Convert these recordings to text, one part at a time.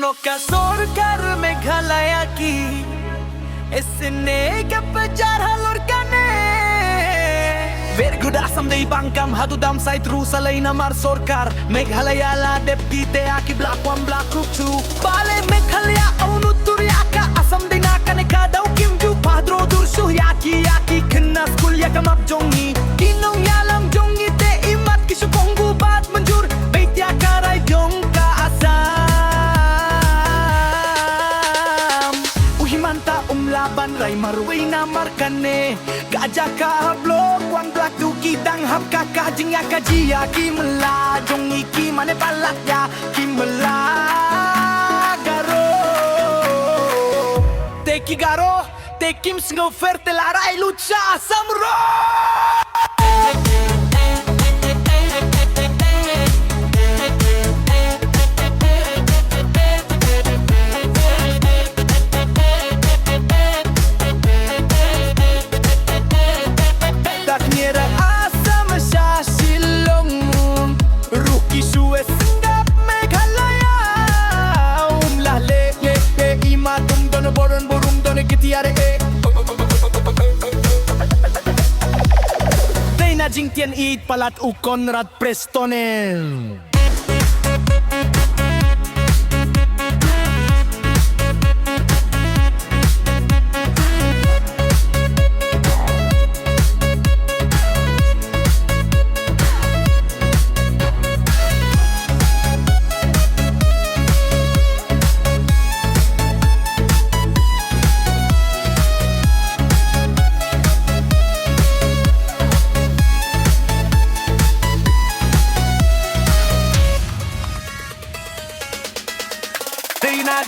का सरकार मेघालय की इसने क्या प्रचार हलुरकने Verguda samday bangkam hadudam sait rusalay na mar sorkar Meghalaya la depite aki black one black group two Bale Meghalaya aunu turya ka asam day na kaneka daw kimju padro dursu yaki yaki kena school yakam up jongi Kinong yalam jongi te imat kisu konggu bat manjur Beitya karay jong ka asam Uhimanta laban ray marway na markane Gaja ka hablog wan black tu kidang hap ka kajing ya kajia kimla jong iki mane balak ya kimla garo Teki garo tekim singo ferte la ray lucha samro Jing tian it palat u Conrad Prestonel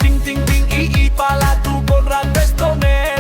Ding ding ding i pala tu Conrad Prestonel